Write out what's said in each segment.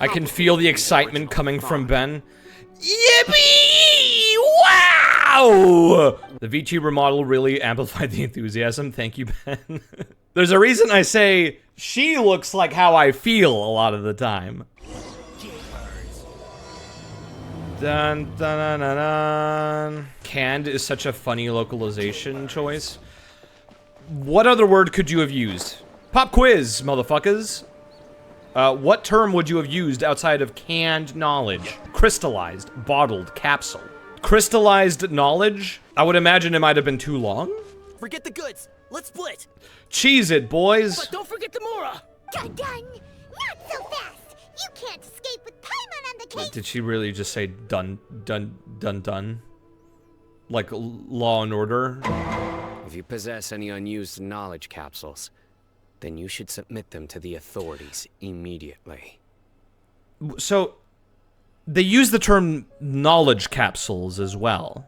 I can feel the excitement coming from Ben. Yippee! Wow! The VTuber model really amplified the enthusiasm. Thank you, Ben. There's a reason I say she looks like how I feel a lot of the time. Dun, dun, dun, dun, dun. Canned is such a funny localization choice. What other word could you have used? Pop quiz, motherfuckers. What term would you have used outside of canned knowledge? Crystallized, bottled, capsule. Crystallized knowledge? I would imagine it might have been too long. Forget the goods. Let's split. Cheese it, boys. But don't forget the Mora. Dun dun! Not so fast! You can't escape with Paimon on the case! Did she really just say dun, dun, dun, dun? Like Law and Order? If you possess any unused knowledge capsules, then you should submit them to the authorities immediately. So, they use the term knowledge capsules as well.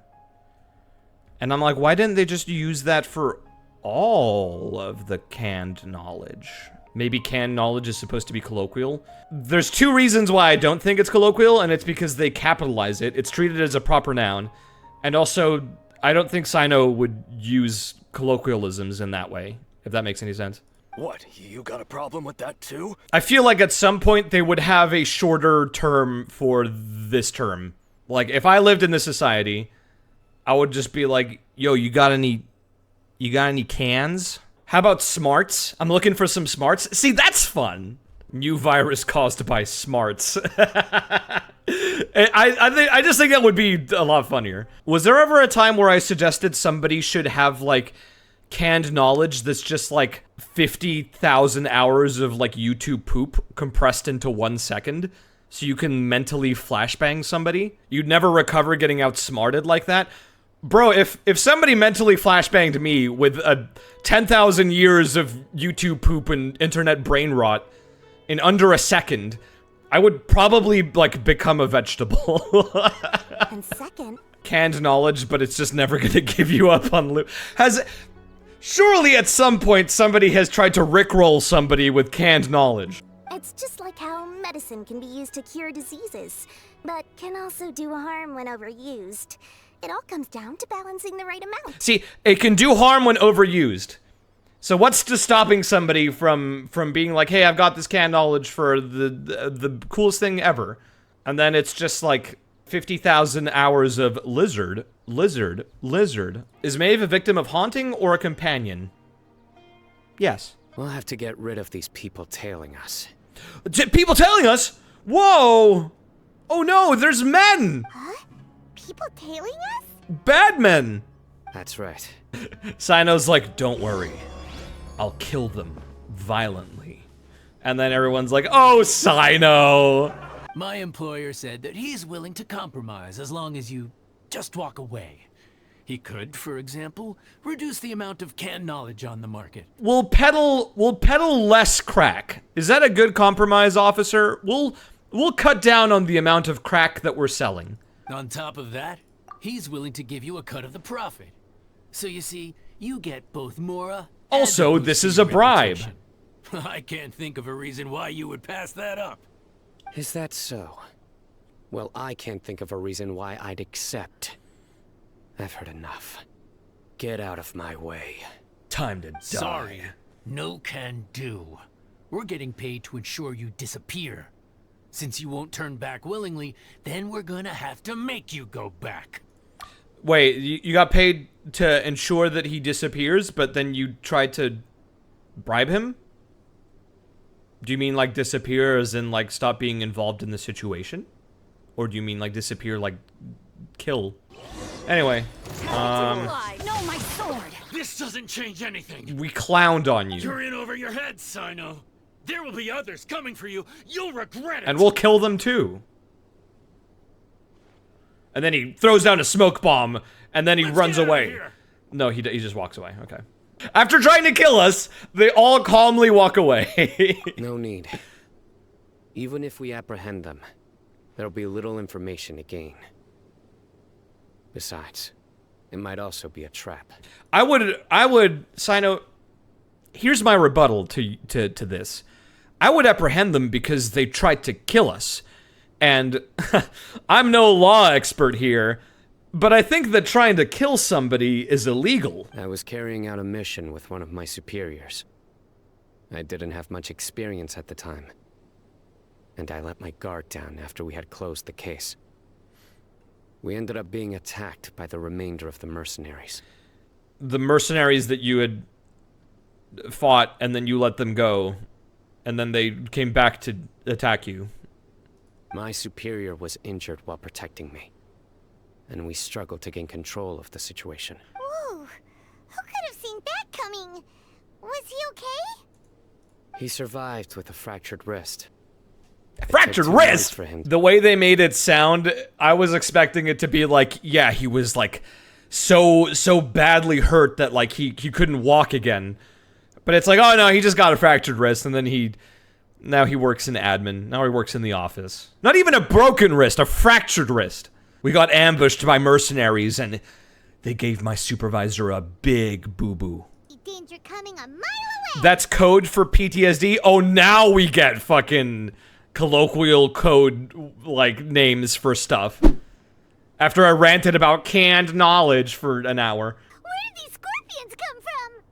And I'm like, why didn't they just use that for all of the canned knowledge? Maybe canned knowledge is supposed to be colloquial. There's two reasons why I don't think it's colloquial, and it's because they capitalize it. It's treated as a proper noun. And also, I don't think Cyno would use colloquialisms in that way, if that makes any sense. What, you got a problem with that too? I feel like at some point they would have a shorter term for this term. Like, if I lived in this society, I would just be like, yo, you got any cans? How about smarts? I'm looking for some smarts. See, that's fun. New virus caused by smarts. I just think that would be a lot funnier. Was there ever a time where I suggested somebody should have, like, canned knowledge that's just, like, 50,000 hours of, like, YouTube poop compressed into 1 second? So you can mentally flashbang somebody? You'd never recover getting outsmarted like that? Bro, if somebody mentally flashbanged me with 10,000 years of YouTube poop and internet brain rot in under a second, I would probably, like, become a vegetable. And second... Canned knowledge, but it's just never gonna give you up on loot. Surely at some point somebody has tried to rickroll somebody with canned knowledge. It's just like how medicine can be used to cure diseases, but can also do harm when overused. It all comes down to balancing the right amount. See, it can do harm when overused. So what's to stopping somebody from being like, hey, I've got this canned knowledge for the coolest thing ever. And then it's just like 50,000 hours of lizard. Is Maeve a victim of haunting or a companion? Yes. We'll have to get rid of these people tailing us. People tailing us? Whoa! Oh no, there's men! Huh? People tailing us? Bad men! That's right. Cyno's like, don't worry. I'll kill them violently. And then everyone's like, oh, Cyno! My employer said that he's willing to compromise as long as you just walk away. He could, for example, reduce the amount of canned knowledge on the market. We'll peddle less crack. Is that a good compromise, officer? We'll cut down on the amount of crack that we're selling. On top of that, he's willing to give you a cut of the profit. So you see, you get both Mora and also, this is a bribe. I can't think of a reason why you would pass that up. Is that so? Well, I can't think of a reason why I'd accept. I've heard enough. Get out of my way. Time to die. Sorry, no can do. We're getting paid to ensure you disappear. Since you won't turn back willingly, then we're gonna have to make you go back. Wait, you got paid to ensure that he disappears, but then you tried to bribe him? Do you mean like disappear as in like stop being involved in the situation? Or do you mean like disappear like kill? Anyway, No, my sword! This doesn't change anything! we clowned on you. You're in over your head, Cyno. There will be others coming for you. You'll regret it. And we'll kill them too. And then he throws down a smoke bomb, and then he runs away. No, he just walks away. Okay. After trying to kill us, they all calmly walk away. No need. Even if we apprehend them, there'll be little information to gain. Besides, it might also be a trap. I would, Cyno, here's my rebuttal to this. I would apprehend them because they tried to kill us. And I'm no law expert here, but I think that trying to kill somebody is illegal. I was carrying out a mission with one of my superiors. I didn't have much experience at the time, and I let my guard down after we had closed the case. We ended up being attacked by the remainder of the mercenaries. The mercenaries that you had fought, and then you let them go, and then they came back to attack you. My superior was injured while protecting me, and we struggled to gain control of the situation. Whoa, who could have seen that coming? Was he okay? He survived with a fractured wrist. Fractured It took 2 months wrist! for him. The way they made it sound, I was expecting it to be like, yeah, he was like so badly hurt that like he couldn't walk again. But it's like, oh no, he just got a fractured wrist, and then now he works in admin. Now he works in the office. Not even a broken wrist, a fractured wrist. We got ambushed by mercenaries, and they gave my supervisor a big boo-boo. Danger coming a mile away! That's code for PTSD? Oh, now we get fucking colloquial code, like, names for stuff. After I ranted about canned knowledge for an hour. Where did these scorpions come from?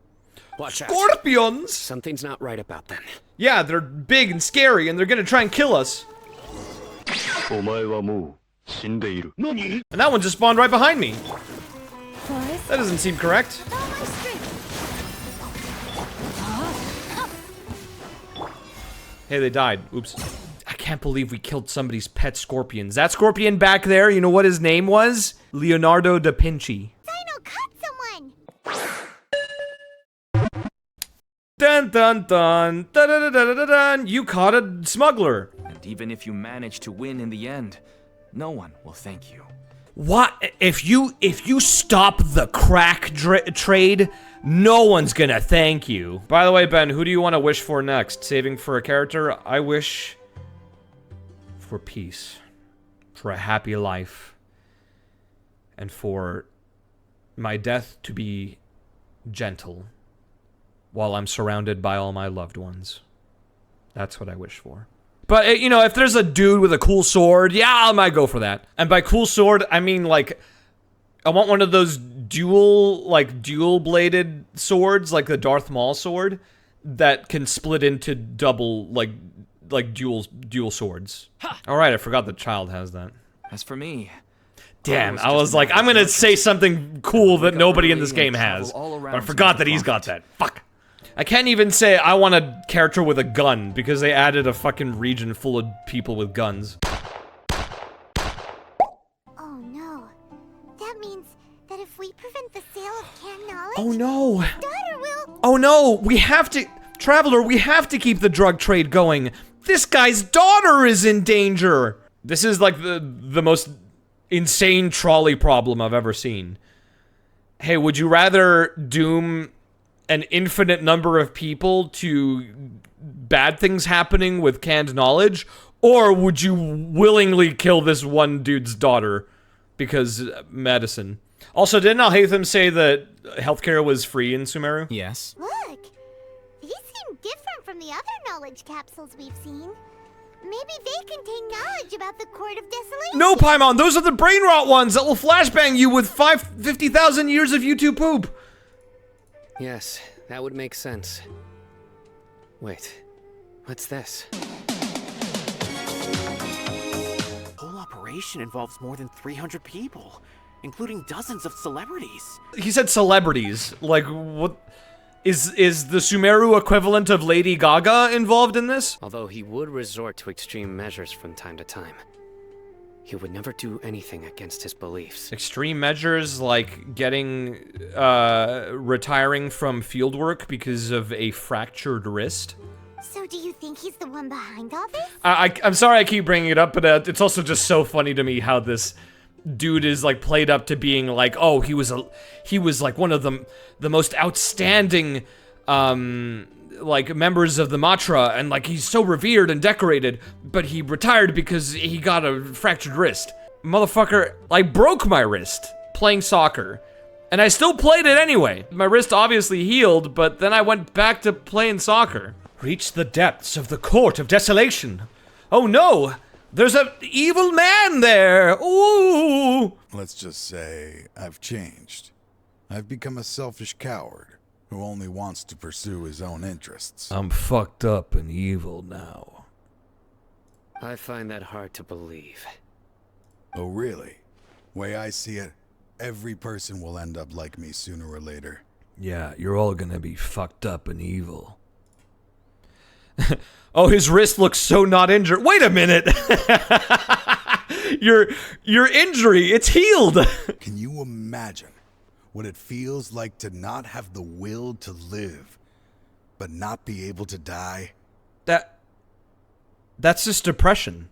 Watch out. Scorpions! Something's not right about them. Yeah, they're big and scary, and they're gonna try and kill us. And that one just spawned right behind me. That doesn't seem correct. Hey, they died. Oops. I can't believe we killed somebody's pet scorpions. That scorpion back there, you know what his name was? Leonardo da Vinci. Cyno caught someone! Dun dun dun dun dun dun dun dun. You caught a smuggler. And even if you manage to win in the end, no one will thank you. What if you stop the crack trade? No one's gonna thank you. By the way, Ben, who do you want to wish for next? Saving for a character? I wish for peace, for a happy life, and for my death to be gentle while I'm surrounded by all my loved ones. That's what I wish for. But, you know, if there's a dude with a cool sword, yeah, I might go for that. And by cool sword, I mean, like, I want one of those dual-bladed swords, like the Darth Maul sword, that can split into double, like dual swords. Alright, I forgot the child has that. As for me... Damn, I was like, I'm gonna say something cool that nobody in this game has. But I forgot that he's got that. Fuck. I can't even say I want a character with a gun, because they added a fucking region full of people with guns. Oh no. That means that if we prevent the sale of canned knowledge, Oh no. daughter will... Oh no, we have to... Traveler, we have to keep the drug trade going. This guy's daughter is in danger. This is like the most insane trolley problem I've ever seen. Hey, would you rather doom an infinite number of people to bad things happening with canned knowledge, or would you willingly kill this one dude's daughter because medicine? Also, didn't Al-Haytham say that healthcare was free in Sumeru? Yes. Look, these seem different from the other knowledge capsules we've seen. Maybe they contain knowledge about the Court of Desolation. No, Paimon, those are the brain rot ones that will flashbang you with 50,000 years of YouTube poop. Yes, that would make sense. Wait, what's this? The whole operation involves more than 300 people, including dozens of celebrities. He said celebrities. Like, what? Is the Sumeru equivalent of Lady Gaga involved in this? Although he would resort to extreme measures from time to time, he would never do anything against his beliefs. Extreme measures like getting, retiring from fieldwork because of a fractured wrist? So do you think he's the one behind all this? I'm sorry I keep bringing it up, but it's also just so funny to me how this dude is like played up to being like, oh, he was like one of the most outstanding like members of the Matra, and like he's so revered and decorated, but he retired because he got a fractured wrist. Motherfucker, I broke my wrist playing soccer, and I still played it anyway. My wrist obviously healed, but then I went back to playing soccer. reach the depths of the Court of Desolation. Oh no! There's an evil man there! Ooh! Let's just say I've changed. I've become a selfish coward who only wants to pursue his own interests. I'm fucked up and evil now. I find that hard to believe. Oh, really? Way I see it, every person will end up like me sooner or later. Yeah, you're all gonna be fucked up and evil. Oh, his wrist looks so not injured. Wait a minute! Your injury, it's healed! Can you imagine what it feels like to not have the will to live, but not be able to die? That's just depression.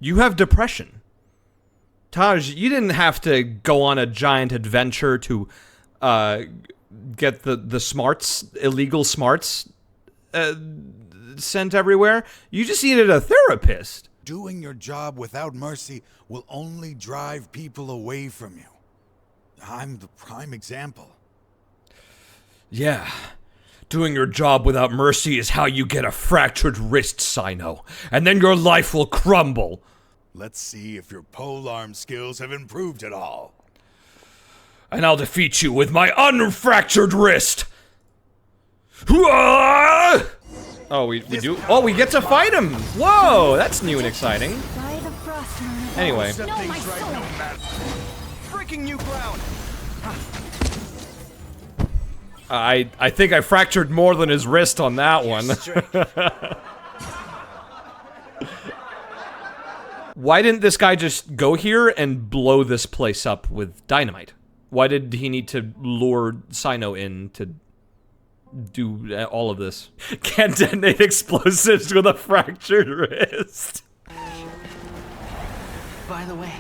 You have depression. Taj, you didn't have to go on a giant adventure to get the smarts, illegal smarts, sent everywhere. You just needed a therapist. Doing your job without mercy will only drive people away from you. I'm the prime example. Yeah. Doing your job without mercy is how you get a fractured wrist, Cyno. And then your life will crumble. Let's see if your polearm skills have improved at all. And I'll defeat you with my unfractured wrist! Hooah! Oh, we do? Oh, we get to fight him! Whoa, that's new and exciting. Anyway. No, my soul. Breaking new ground. I think I fractured more than his wrist on that one. Why didn't this guy just go here and blow this place up with dynamite? Why did he need to lure Cyno in to do all of this? Can't detonate explosives with a fractured wrist. By the way,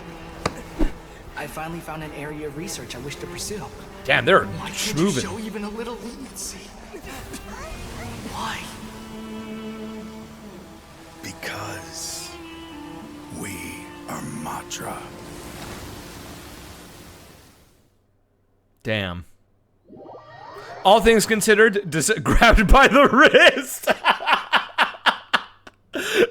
I finally found an area of research I wish to pursue. Damn, they're Why can't you schmoovin'. show even a little leniency? Why? Because we are Matra. Damn. All things considered, grabbed by the wrist.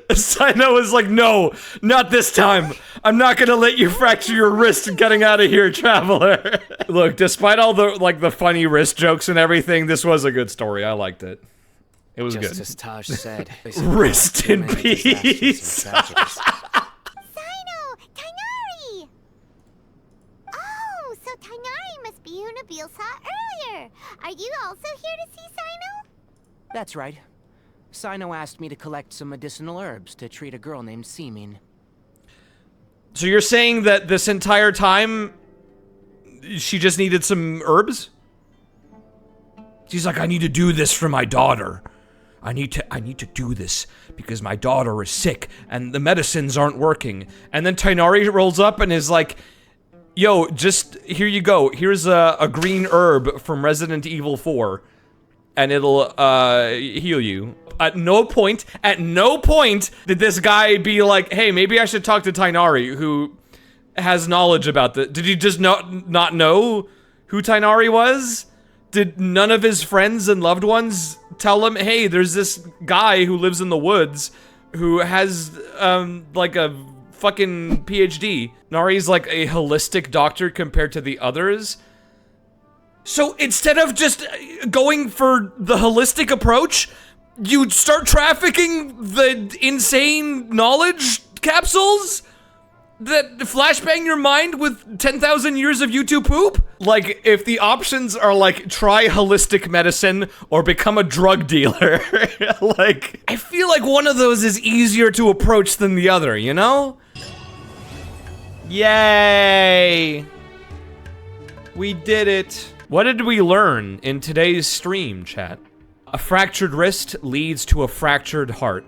Cyno was like, no, not this time. I'm not gonna let you fracture your wrist getting out of here, traveler. Look, despite all the, like, the funny wrist jokes and everything, this was a good story. I liked it. It was Just good. as Taj said, Rest in peace. Cyno! Tainari! Oh, so Tainari must be who Nabil saw earlier. Are you also here to see Cyno? That's right. Cyno asked me to collect some medicinal herbs to treat a girl named Seamin. So you're saying that this entire time, she just needed some herbs? She's like, I need to do this for my daughter. I need to do this because my daughter is sick and the medicines aren't working. And then Tainari rolls up and is like, yo, just, here you go. Here's a green herb from Resident Evil 4. And it'll, heal you. At no point did this guy be like, hey, maybe I should talk to Tainari, who has knowledge about this. Did he just not know who Tainari was? Did none of his friends and loved ones tell him, hey, there's this guy who lives in the woods who has, like a fucking PhD. Nari's like a holistic doctor compared to the others. So instead of just going for the holistic approach, you start trafficking the insane knowledge capsules that flashbang your mind with 10,000 years of YouTube poop? Like, if the options are like, try holistic medicine or become a drug dealer, like, I feel like one of those is easier to approach than the other, you know? Yay! We did it. What did we learn in today's stream, chat? A fractured wrist leads to a fractured heart.